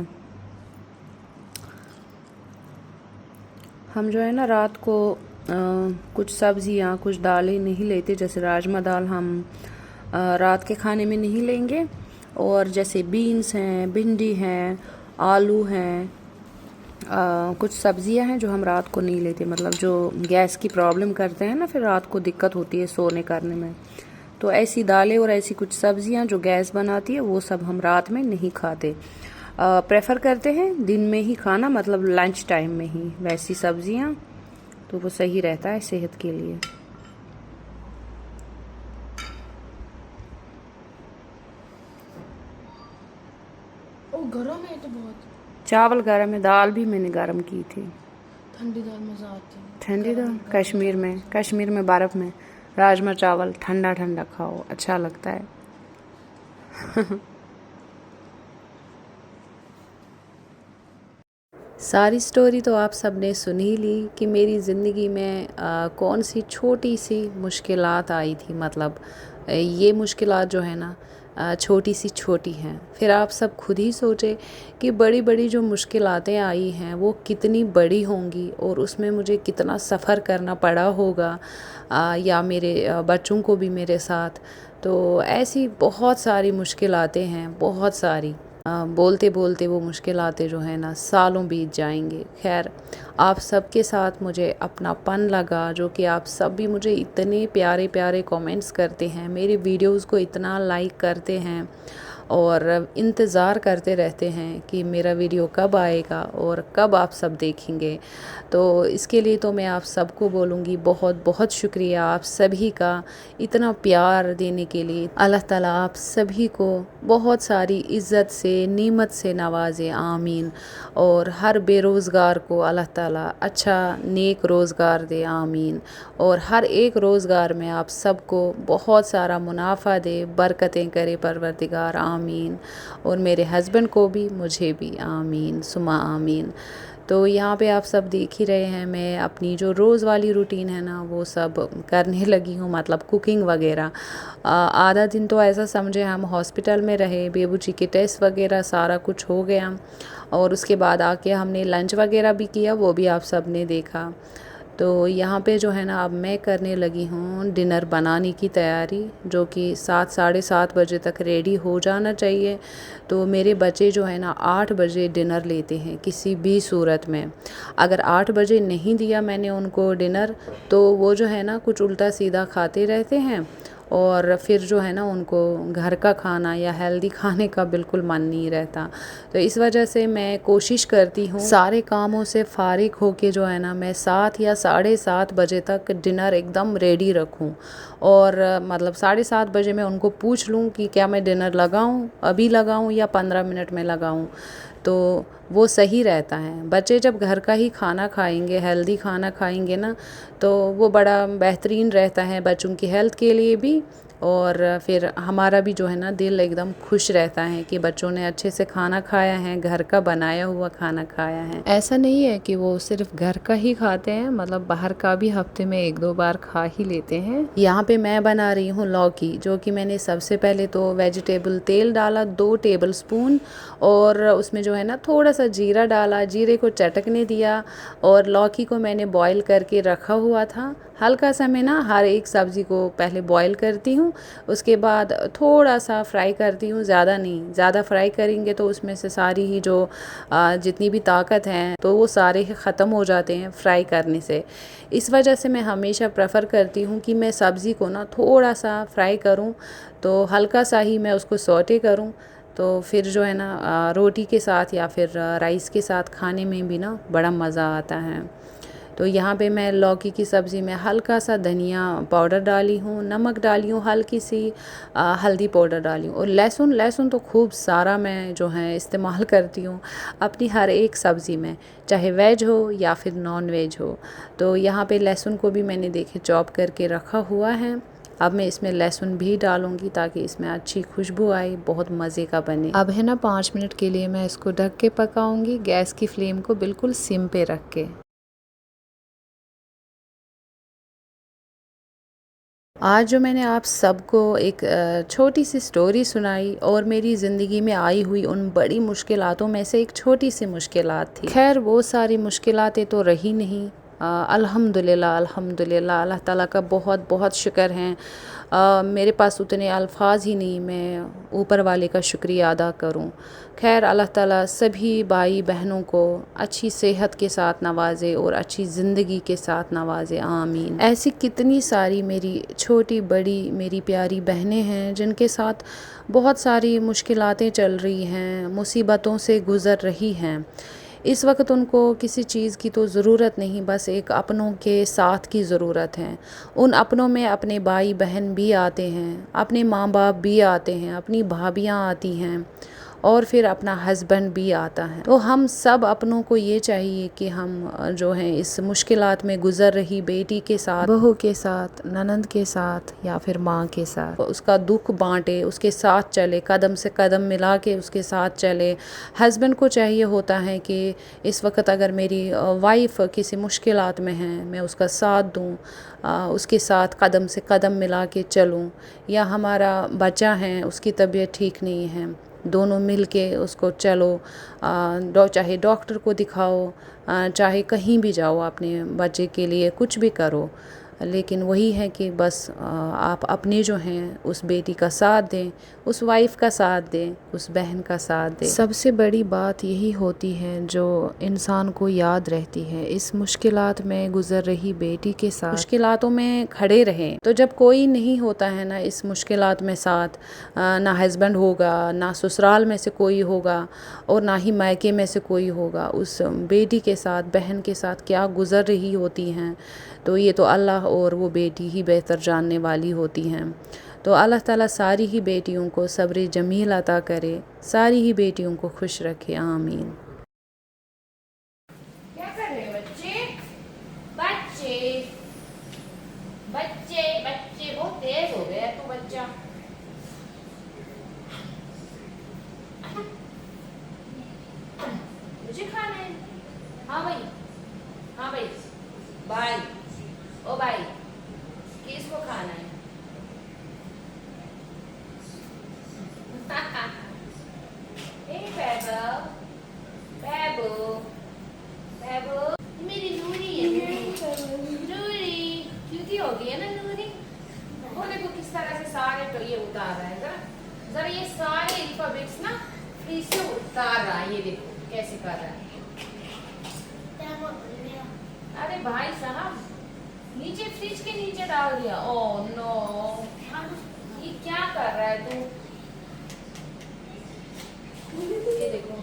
S2: हम जो है ना रात को कुछ सब्जियां कुछ दालें नहीं लेते, जैसे राजमा दाल हम रात के खाने में नहीं लेंगे, और जैसे बीन्स हैं, भिंडी हैं, आलू हैं, कुछ सब्जियां हैं जो हम रात को नहीं लेते, मतलब जो गैस की प्रॉब्लम करते हैं ना, फिर रात को दिक्कत होती है सोने करने में, तो ऐसी दालें और ऐसी कुछ सब्जियां जो गैस बनाती है वो सब हम रात में नहीं खाते। प्रेफर करते हैं दिन में ही खाना, मतलब लंच टाइम में ही वैसी सब्जियां, तो वो सही रहता है सेहत के लिए।
S3: ओ गरम है तो बहुत।
S2: चावल गरम है, दाल भी मैंने गरम की थी।
S3: ठंडी दाल मज़ा आती है।
S2: ठंडी दाल कश्मीर में बर्फ़ में राजमा चावल ठंडा ठंडा खाओ, अच्छा लगता है। सारी स्टोरी तो आप सब ने सुन ही ली कि मेरी ज़िंदगी में कौन सी छोटी सी मुश्किलात आई थी, मतलब ये मुश्किलात जो है ना छोटी सी छोटी हैं। फिर आप सब खुद ही सोचे कि बड़ी बड़ी जो मुश्किलातें आई हैं वो कितनी बड़ी होंगी, और उसमें मुझे कितना सफ़र करना पड़ा होगा, या मेरे बच्चों को भी मेरे साथ। तो ऐसी बहुत सारी मुश्किलातें हैं, बहुत सारी। बोलते बोलते वो मुश्किलातें जो है ना सालों बीत जाएंगे। खैर आप सबके साथ मुझे अपनापन लगा, जो कि आप सब भी मुझे इतने प्यारे प्यारे कमेंट्स करते हैं, मेरे वीडियोस को इतना लाइक करते हैं,
S1: और इंतज़ार करते रहते हैं कि मेरा वीडियो कब आएगा और कब आप सब देखेंगे। तो इसके लिए तो मैं आप सबको बोलूँगी बहुत बहुत शुक्रिया आप सभी का इतना प्यार देने के लिए। अल्लाह ताला आप सभी को बहुत सारी इज़्ज़त से नीमत से नवाज़े, आमीन। और हर बेरोज़गार को अल्लाह ताला अच्छा नेक रोज़गार दे, आमीन। और हर एक रोज़गार में आप सबको बहुत सारा मुनाफा दे, बरकतें करे परवरदिगार, आमीन। और मेरे हस्बैंड को भी, मुझे भी, आमीन सुमा आमीन। तो यहाँ पे आप सब देख ही रहे हैं, मैं अपनी जो रोज़ वाली रूटीन है ना वो सब करने लगी हूँ, मतलब कुकिंग वगैरह। आधा दिन तो ऐसा समझे हम हॉस्पिटल में रहे, बेबू जी के टेस्ट वगैरह सारा कुछ हो गया और उसके बाद आके हमने लंच वगैरह भी किया, वो भी आप सब ने देखा। तो यहाँ पे जो है ना अब मैं करने लगी हूँ डिनर बनाने की तैयारी, जो कि 7 साढ़े 7 बजे तक रेडी हो जाना चाहिए। तो मेरे बच्चे जो है ना 8 बजे डिनर लेते हैं किसी भी सूरत में। अगर 8 बजे नहीं दिया मैंने उनको डिनर तो वो जो है ना कुछ उल्टा सीधा खाते रहते हैं और फिर जो है ना उनको घर का खाना या हेल्दी खाने का बिल्कुल मन नहीं रहता। तो इस वजह से मैं कोशिश करती हूँ सारे कामों से फारिग होके जो है ना मैं 7 या साढ़े 7 बजे तक डिनर एकदम रेडी रखूँ। और मतलब साढ़े 7 बजे मैं उनको पूछ लूँ कि क्या मैं डिनर लगाऊँ, अभी लगाऊँ या 15 मिनट में लगाऊँ, तो वो सही रहता है। बच्चे जब घर का ही खाना खाएंगे, हेल्दी खाना खाएंगे ना, तो वो बड़ा बेहतरीन रहता है बच्चों की हेल्थ के लिए भी। और फिर हमारा भी जो है ना दिल एकदम खुश रहता है कि बच्चों ने अच्छे से खाना खाया है, घर का बनाया हुआ खाना खाया है। ऐसा नहीं है कि वो सिर्फ घर का ही खाते हैं, मतलब बाहर का भी हफ्ते में 1-2 बार खा ही लेते हैं। यहाँ पे मैं बना रही हूँ लौकी, जो कि मैंने सबसे पहले तो वेजिटेबल तेल डाला 2 टेबल स्पून और उसमें जो है ना थोड़ा सा जीरा डाला, जीरे को चटकने दिया और लौकी को मैंने बॉईल करके रखा हुआ था। हल्का सा मैं ना हर एक सब्ज़ी को पहले बॉईल करती हूँ, उसके बाद थोड़ा सा फ्राई करती हूँ, ज़्यादा नहीं। ज़्यादा फ्राई करेंगे तो उसमें से सारी ही जो जितनी भी ताकत हैं तो वो सारे ही ख़त्म हो जाते हैं फ्राई करने से। इस वजह से मैं हमेशा प्रेफर करती हूँ कि मैं सब्ज़ी को ना थोड़ा सा फ्राई करूँ, तो हल्का सा ही मैं उसको सौटे करूँ, तो फिर जो है ना रोटी के साथ या फिर राइस के साथ खाने में भी ना बड़ा मज़ा आता है। तो यहाँ पे मैं लौकी की सब्ज़ी में हल्का सा धनिया पाउडर डाली हूँ, नमक डाली हूँ, हल्की सी हल्दी पाउडर डाली हूँ और लहसुन तो खूब सारा मैं जो है इस्तेमाल करती हूँ अपनी हर एक सब्ज़ी में, चाहे वेज हो या फिर नॉन वेज हो। तो यहाँ पे लहसुन को भी मैंने देखे चॉप करके रखा हुआ है। अब मैं इसमें लहसुन भी डालूंगी ताकि इसमें अच्छी खुशबू आए, बहुत मज़े का बने। अब है ना 5 मिनट के लिए मैं इसको ढक के पकाऊंगी, गैस की फ्लेम को बिल्कुल सिम पे रख के। आज जो मैंने आप सबको एक छोटी सी स्टोरी सुनाई और मेरी ज़िंदगी में आई हुई उन बड़ी मुश्किलातों में से एक छोटी सी मुश्किलात थी। खैर वो सारी मुश्किलातें तो रही नहीं, अल्हम्दुलिल्लाह अल्हम्दुलिल्लाह, अल्लाह ताला का बहुत बहुत शुक्र है। मेरे पास उतने अल्फाज ही नहीं मैं ऊपर वाले का शुक्रिया अदा करूं। खैर अल्लाह ताला सभी भाई बहनों को अच्छी सेहत के साथ नवाजे और अच्छी ज़िंदगी के साथ नवाजे, आमीन। ऐसी कितनी सारी मेरी छोटी बड़ी मेरी प्यारी बहनें हैं जिनके साथ बहुत सारी मुश्किलातें चल रही हैं, मुसीबतों से गुज़र रही हैं। इस वक्त उनको किसी चीज़ की तो ज़रूरत नहीं, बस एक अपनों के साथ की ज़रूरत है। उन अपनों में अपने भाई बहन भी आते हैं, अपने माँ बाप भी आते हैं, अपनी भाभियाँ आती हैं और फिर अपना हस्बैंड भी आता है। तो हम सब अपनों को ये चाहिए कि हम जो हैं इस मुश्किलात में गुज़र रही बेटी के साथ, बहू के साथ, ननंद के साथ या फिर माँ के साथ उसका दुख बांटे, उसके साथ चले, कदम से कदम मिला के उसके साथ चले। हस्बैंड को चाहिए होता है कि इस वक्त अगर मेरी वाइफ किसी मुश्किलात में है मैं उसका साथ दूँ, उसके साथ कदम से कदम मिला के चलूँ। या हमारा बच्चा है उसकी तबीयत ठीक नहीं है, दोनों मिल के उसको चलो, चाहे डॉक्टर को दिखाओ, चाहे कहीं भी जाओ अपने बच्चे के लिए कुछ भी करो, लेकिन वही है कि बस आप अपने जो हैं उस बेटी का साथ दें, उस वाइफ का साथ दें, उस बहन का साथ दें। सबसे बड़ी बात यही होती है जो इंसान को याद रहती है, इस मुश्किलात में गुजर रही बेटी के साथ मुश्किलातों में खड़े रहें। तो जब कोई नहीं होता है ना इस मुश्किलात में साथ, ना हस्बैंड होगा, ना ससुराल में से कोई होगा और ना ही मायके में से कोई होगा, उस बेटी के साथ, बहन के साथ क्या गुजर रही होती हैं, तो ये तो अल्लाह और वो बेटी ही बेहतर जानने वाली होती हैं। तो अल्लाह ताला सारी ही बेटियों को सब्र जमील अता करे, सारी ही बेटियों को खुश रखे, आमीन।
S2: क्या कर रहे हैं बच्चे? बच्चे बच्चे बच्चे बहुत तेज हो गया तू बच्चा। मुझे खाना है। हाँ भाई, हाँ भाई, भाई, ओ भाई, किसको खाना है? Hey Bebo, Bebo, Bebo, मेरी नूरी है, नूरी, क्यूटी हो गई है ना नूरी? वो देखो किस तरह से सारे तो ये उतार रहा है, जरा ये सारे अल्फाबेट्स ना फ्रीज से उतार रहा है, ये देखो कैसे कर रहा है। अरे भाई साहब, नीचे फ्रिज के नीचे डाल दिया। ओह नो, ये क्या कर रहा है तू? ये देखो,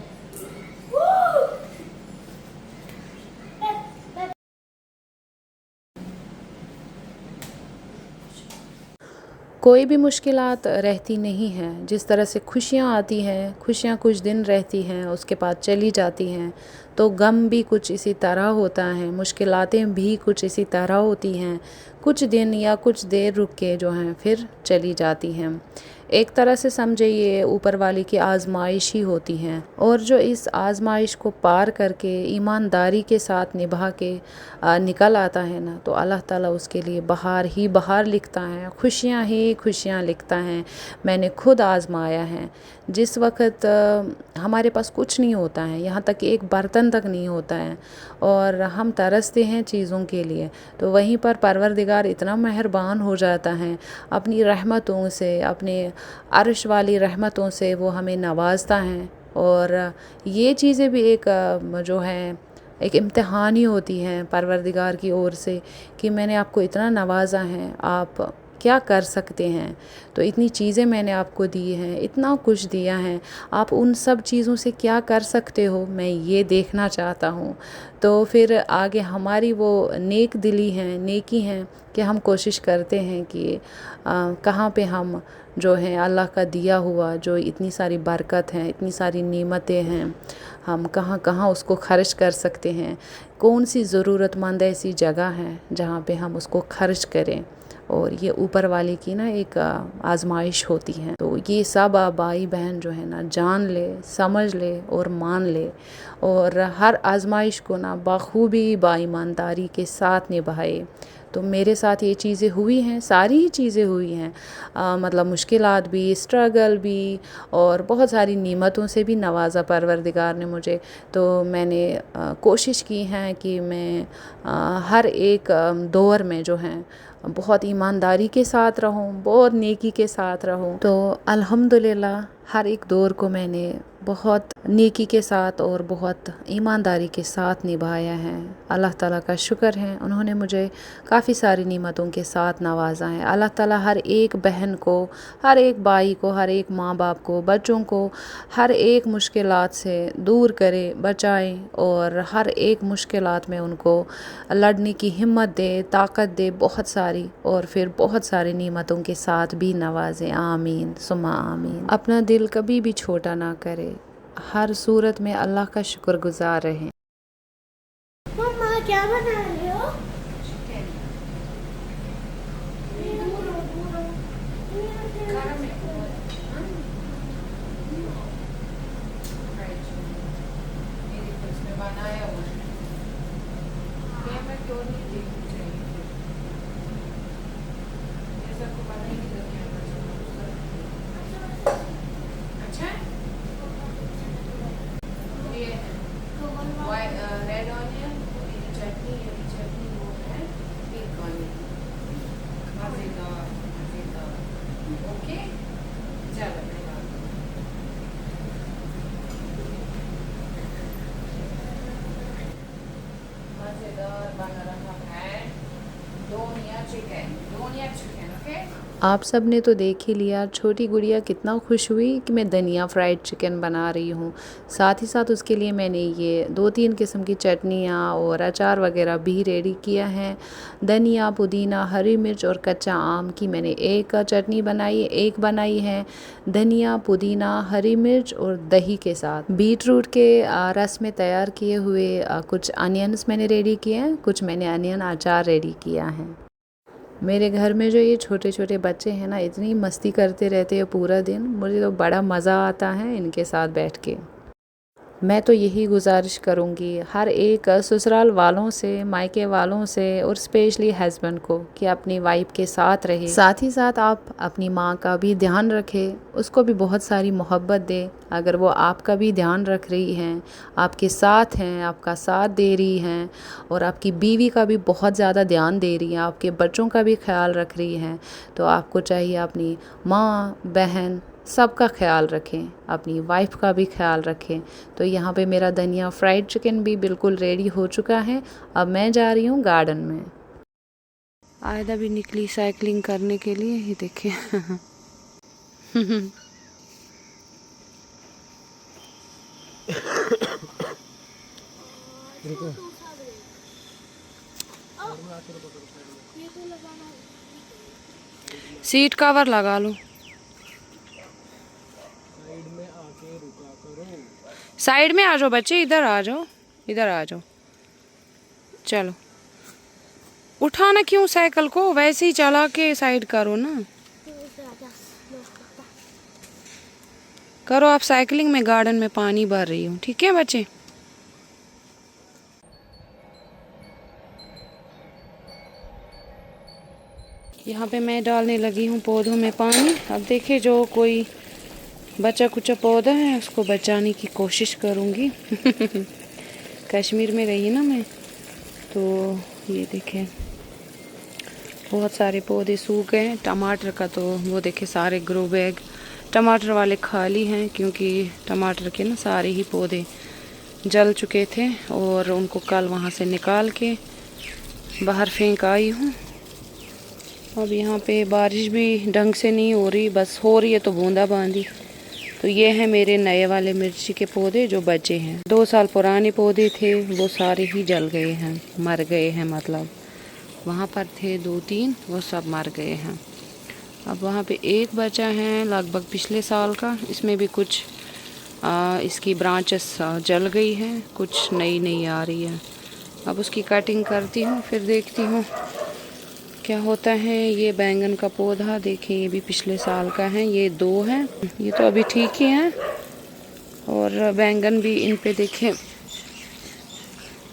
S1: कोई भी मुश्किलात रहती नहीं हैं। जिस तरह से खुशियाँ आती हैं, खुशियाँ कुछ दिन रहती हैं, उसके बाद चली जाती हैं, तो गम भी कुछ इसी तरह होता है, मुश्किलातें भी कुछ इसी तरह होती हैं, कुछ दिन या कुछ देर रुक के जो हैं फिर चली जाती हैं। एक तरह से समझे ये ऊपर वाले की आजमाइश ही होती हैं, और जो इस आजमाइश को पार करके ईमानदारी के साथ निभा के निकल आता है ना, तो अल्लाह ताला उसके लिए बहार ही बहार लिखता है, खुशियाँ ही खुशियाँ लिखता है। मैंने खुद आजमाया है। जिस वक्त हमारे पास कुछ नहीं होता है, यहाँ तक कि एक बर्तन तक नहीं होता है, और हम तरसते हैं चीज़ों के लिए, तो वहीं पर परवरदिगार इतना मेहरबान हो जाता है, अपनी रहमतों से, अपने अर्श वाली रहमतों से वो हमें नवाजता है। और ये चीज़ें भी एक जो है एक इम्तिहान ही होती हैं परवरदिगार की ओर से कि मैंने आपको इतना नवाजा है, आप क्या कर सकते हैं। तो इतनी चीज़ें मैंने आपको दी हैं, इतना कुछ दिया है, आप उन सब चीज़ों से क्या कर सकते हो, मैं ये देखना चाहता हूँ। तो फिर आगे हमारी वो नेक दिली हैं, नेकी हैं कि हम कोशिश करते हैं कि कहाँ पे हम जो हैं अल्लाह का दिया हुआ जो इतनी सारी बरकत हैं, इतनी सारी नेमतें हैं, हम कहाँ कहाँ उसको खर्च कर सकते हैं, कौन सी ज़रूरतमंद ऐसी जगह है जहाँ पे हम उसको खर्च करें। और ये ऊपर वाले की ना एक आजमाइश होती है। तो ये सब भाई बहन जो है ना जान ले, समझ ले और मान ले, और हर आजमाइश को ना बखूबी बाईमानदारी के साथ निभाए। तो मेरे साथ ये चीज़ें हुई हैं, सारी ही चीज़ें हुई हैं, मतलब मुश्किलात भी, स्ट्रगल भी, और बहुत सारी नेमतों से भी नवाजा परवरदिगार ने मुझे। तो मैंने कोशिश की है कि मैं हर एक दौर में जो है बहुत ईमानदारी के साथ रहूं, बहुत नेकी के साथ रहूं। तो अल्हम्दुलिल्लाह हर एक दौर को मैंने बहुत नेकी के साथ और बहुत ईमानदारी के साथ निभाया है। अल्लाह ताला का शुक्र है, उन्होंने मुझे काफ़ी सारी नेमतों के साथ नवाजा है। अल्लाह ताला हर एक बहन को, हर एक भाई को, हर एक माँ बाप को, बच्चों को हर एक मुश्किलात से दूर करे, बचाए, और हर एक मुश्किलात में उनको लड़ने की हिम्मत दे, ताकत दे बहुत सारी, और फिर बहुत सारी नेमतों के साथ भी नवाजे। आमीन सुम्मा आमीन। अपना दिल कभी भी छोटा ना करे, हर सूरत में अल्लाह का शुक्रगुजार रहें।
S3: मम्मा क्या बना रहे हो?
S2: रेड ऑनियन, चटनी, चटनी वो है पिंक ऑनियन।
S1: मजेदार मजेदार। ओके चलो मजेदार बन रहा है दोनिया चिकन ओके। आप सब ने तो देख ही लिया, छोटी गुड़िया कितना खुश हुई कि मैं धनिया फ्राइड चिकन बना रही हूँ। साथ ही साथ उसके लिए मैंने ये 2-3 किस्म की चटनियाँ और अचार वगैरह भी रेडी किया है। धनिया, पुदीना, हरी मिर्च और कच्चा आम की मैंने एक चटनी बनाई, एक बनाई है धनिया, पुदीना, हरी मिर्च और दही के साथ। बीट रूट के रस में तैयार किए हुए कुछ अनियंस मैंने रेडी किए हैं, कुछ मैंने अनियन अचार रेडी किया है। मेरे घर में जो ये छोटे छोटे बच्चे हैं ना, इतनी मस्ती करते रहते हैं पूरा दिन, मुझे तो बड़ा मज़ा आता है इनके साथ बैठ के। मैं तो यही गुजारिश करूँगी हर एक ससुराल वालों से, मायके वालों से और स्पेशली हस्बैंड को कि अपनी वाइफ के साथ रहे। साथ ही साथ आप अपनी माँ का भी ध्यान रखें, उसको भी बहुत सारी मोहब्बत दें। अगर वो आपका भी ध्यान रख रही हैं, आपके साथ हैं, आपका साथ दे रही हैं और आपकी बीवी का भी बहुत ज़्यादा ध्यान दे रही हैं, आपके बच्चों का भी ख्याल रख रही हैं, तो आपको चाहिए अपनी माँ, बहन सबका ख्याल रखें, अपनी वाइफ का भी ख्याल रखें। तो यहाँ पे मेरा धनिया फ्राइड चिकन भी बिल्कुल रेडी हो चुका है। अब मैं जा रही हूँ गार्डन में।
S2: आयदा भी निकली साइकिलिंग करने के लिए, ही देखिए। सीट कवर लगा लो। साइड में आ जाओ बच्चे, इधर आ जाओ, इधर आ जाओ। चलो उठाना क्यों साइकिल को, वैसे ही चला के साइड करो ना। करो आप साइकिलिंग, में गार्डन में पानी भर रही हूँ, ठीक है बच्चे। यहाँ पे मैं डालने लगी हूँ पौधों में पानी। अब देखिए जो कोई बचा कुचा पौधा है उसको बचाने की कोशिश करूँगी। कश्मीर में रही ना मैं, तो ये देखें बहुत सारे पौधे सूख गए हैं। टमाटर का तो वो देखे सारे ग्रो बैग टमाटर वाले खाली हैं, क्योंकि टमाटर के ना सारे ही पौधे जल चुके थे और उनको कल वहाँ से निकाल के बाहर फेंक आई हूँ। अब यहाँ पे बारिश भी ढंग से नहीं हो रही, बस हो रही है तो बूंदाबांदी। तो ये है मेरे नए वाले मिर्ची के पौधे जो बचे हैं। 2 साल पुराने पौधे थे वो सारे ही जल गए हैं, मर गए हैं। मतलब वहाँ पर थे 2-3, वो सब मर गए हैं। अब वहाँ पे एक बचा है लगभग पिछले साल का, इसमें भी कुछ इसकी ब्रांचेस जल गई हैं, कुछ नई नई आ रही है। अब उसकी कटिंग करती हूँ, फिर देखती हूँ क्या होता है। ये बैंगन का पौधा देखिए, ये भी पिछले साल का है, ये 2 हैं, ये तो अभी ठीक ही हैं। और बैंगन भी इन पे देखें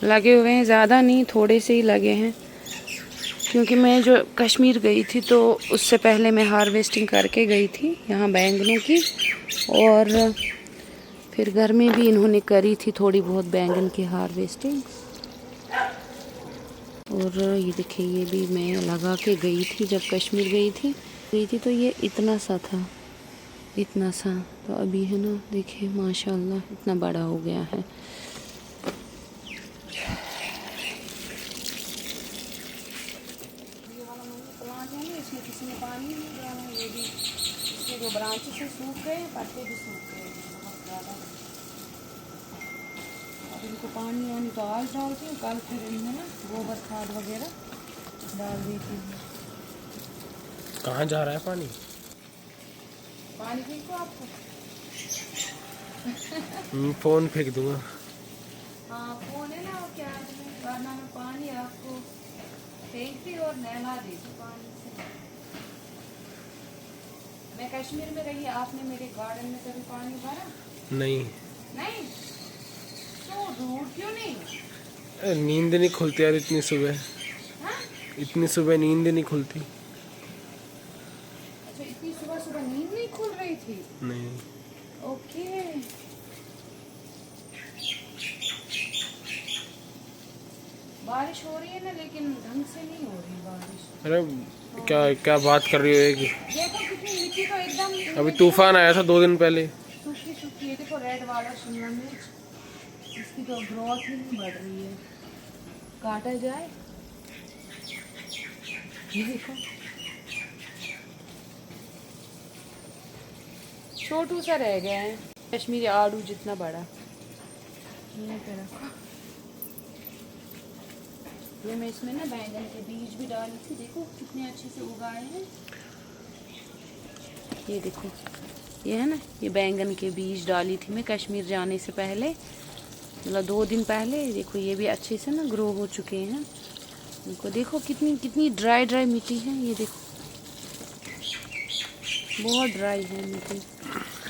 S2: लगे हुए हैं, ज़्यादा नहीं, थोड़े से ही लगे हैं। क्योंकि मैं जो कश्मीर गई थी तो उससे पहले मैं हार्वेस्टिंग करके गई थी यहाँ बैंगनों की, और फिर घर में भी इन्होंने करी थी थोड़ी बहुत बैंगन की हार्वेस्टिंग। और ये देखिए ये भी मैं लगा के गई थी जब कश्मीर गई थी तो ये इतना सा था, इतना सा। तो अभी है ना देखिए माशाल्लाह इतना बड़ा हो गया है। इसमें किसी ने पानी नहीं डाला, ये भी इसके जो ब्रांचेस से सूख गए, पत्ते भी सूख गए बहुत ज़्यादा। अब इनको पानी वानी तो आज डालती हूँ, कल फिर इनमें ना गोबर खाद वगैरह डाल देती हूँ।
S4: कहाँ जा रहा है पानी?
S2: पानी फेंको आपको।
S4: फोन फेंक दूंगा।
S2: हाँ फोन है ना, क्या वरना मैं पानी आपको फेंकती और नहला देती पानी से। मैं कश्मीर में रही, आपने मेरे गार्डन में कभी पानी भरा?
S4: नहीं।
S2: नहीं तो दूर क्यों नहीं?
S4: नींद नहीं खुलती यार इतनी सुबह।
S2: हाँ?
S4: इतनी सुबह नींद नहीं खुलती।
S2: अच्छा इतनी सुबह सुबह नींद नहीं खुल रही थी?
S4: नहीं।
S2: ओके बारिश हो रही है ना, लेकिन ढंग से नहीं हो रही बारिश।
S4: अरे क्या क्या बात कर रही हो एक?
S2: देखो कितनी मिट्टी तो एकदम
S4: अभी तूफान आया था 2 दिन पहले।
S2: सूखी सूखी है। देखो रेड वाला शिमला मिर्च, इसकी तो ग्रोथ ही नहीं बढ़ रही है। काटा जाए, ये देखो छोटू सा रह गया है, कश्मीरी आड़ू जितना बड़ा। ये पे रखो। ये मैं इसमें ना बैंगन के बीज भी डाली थी, देखो कितने अच्छे से उगाए हैं। ये देखो, ये है ना, ये बैंगन के बीज डाली थी मैं कश्मीर जाने से पहले, मतलब 2 दिन पहले। देखो ये भी अच्छे से ना ग्रो हो चुके हैं। इनको देखो कितनी कितनी ड्राई ड्राई मिट्टी है। ये देखो बहुत ड्राई है मिट्टी,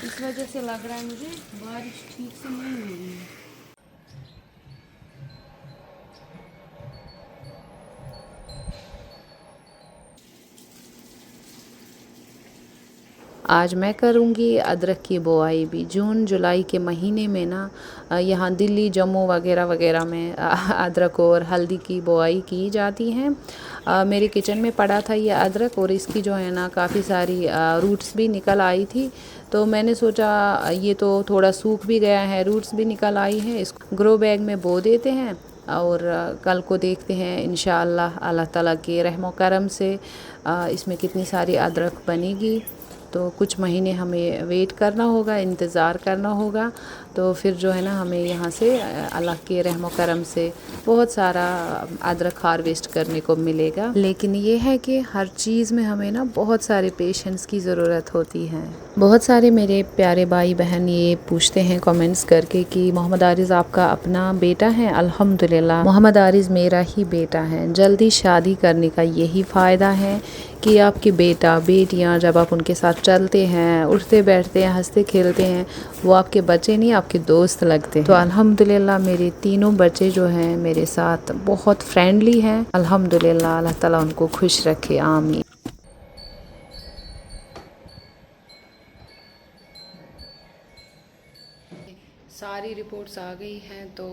S2: इस वजह से लग रहा है मुझे बारिश ठीक से नहीं हो रही है।
S1: आज मैं करूँगी अदरक की बुआई भी। जून जुलाई के महीने में ना यहाँ दिल्ली जम्मू वगैरह वगैरह में अदरक और हल्दी की बुआई की जाती हैं। मेरे किचन में पड़ा था ये अदरक, और इसकी जो है ना काफ़ी सारी रूट्स भी निकल आई थी। तो मैंने सोचा ये तो थोड़ा सूख भी गया है, रूट्स भी निकल आई हैं, इसको ग्रो बैग में बो देते हैं और कल को देखते हैं इंशाअल्लाह अल्लाह ताला के रहमो करम से इसमें कितनी सारी अदरक बनेगी। तो कुछ महीने हमें वेट करना होगा, इंतज़ार करना होगा। तो फिर जो है ना हमें यहाँ से अल्लाह के रहमो करम से बहुत सारा अदरक हार्वेस्ट करने को मिलेगा। लेकिन ये है कि हर चीज़ में हमें ना बहुत सारे पेशेंस की ज़रूरत होती है। बहुत सारे मेरे प्यारे भाई बहन ये पूछते हैं कमेंट्स करके कि मोहम्मद आरिज़ आपका अपना बेटा है? अल्हम्दुलिल्लाह मोहम्मद आरिज़ मेरा ही बेटा है। जल्दी शादी करने का यही फ़ायदा है कि आपके बेटा बेटियां जब आप उनके साथ चलते हैं, उठते बैठते हैं, हंसते खेलते हैं, वो आपके बच्चे नहीं आपके दोस्त लगते हैं। तो अल्हम्दुलिल्लाह मेरे तीनों बच्चे जो हैं मेरे साथ बहुत फ्रेंडली हैं। अल्हम्दुलिल्लाह, अल्लाह ताला उनको खुश रखे, आमीन। सारी रिपोर्ट्स आ गई हैं, तो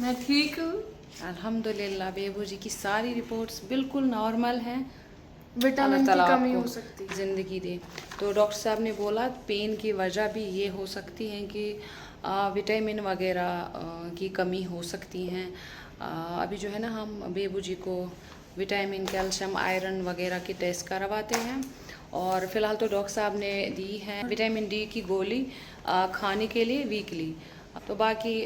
S2: मैं ठीक हूँ,
S1: अल्हम्दुलिल्लाह बेबू जी की सारी रिपोर्ट्स बिल्कुल नॉर्मल हैं।
S2: विटामिन की
S1: ताला
S2: कमी
S1: आपको
S2: हो सकती है।
S1: ज़िंदगी दे। तो डॉक्टर साहब ने बोला पेन की वजह भी ये हो सकती है कि विटामिन वगैरह की कमी हो सकती हैं। अभी जो है ना हम बेबू जी को विटामिन, कैल्शियम, आयरन वगैरह के टेस्ट करवाते हैं, और फ़िलहाल तो डॉक्टर साहब ने दी है विटामिन डी की गोली खाने के लिए वीकली। तो बाकी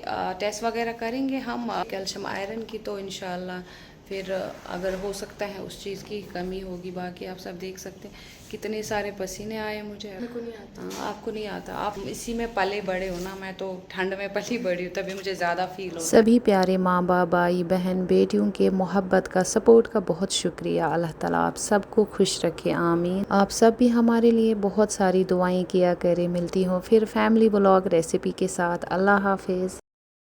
S1: टेस्ट वगैरह करेंगे हम कैल्शियम आयरन की, तो इंशाल्लाह फिर अगर हो सकता है उस चीज़ की कमी होगी। बाकी आप सब देख सकते हैं कितने सारे पसीने आए मुझे।
S2: मेरे को नहीं आता।
S1: आपको नहीं आता, आप इसी में पले बड़े हो ना, मैं तो ठंड में पली बड़ी हूँ, तभी मुझे ज़्यादा फील होता है। सभी प्यारे माँ बाप, भाई बहन, बेटियों के मोहब्बत का, सपोर्ट का बहुत शुक्रिया। अल्लाह ताला आप सबको खुश रखे, आमीन। आप सब भी हमारे लिए बहुत सारी दुआएं किया करें। मिलती हूँ फिर फैमिली व्लॉग रेसिपी के साथ। अल्लाह हाफिज़।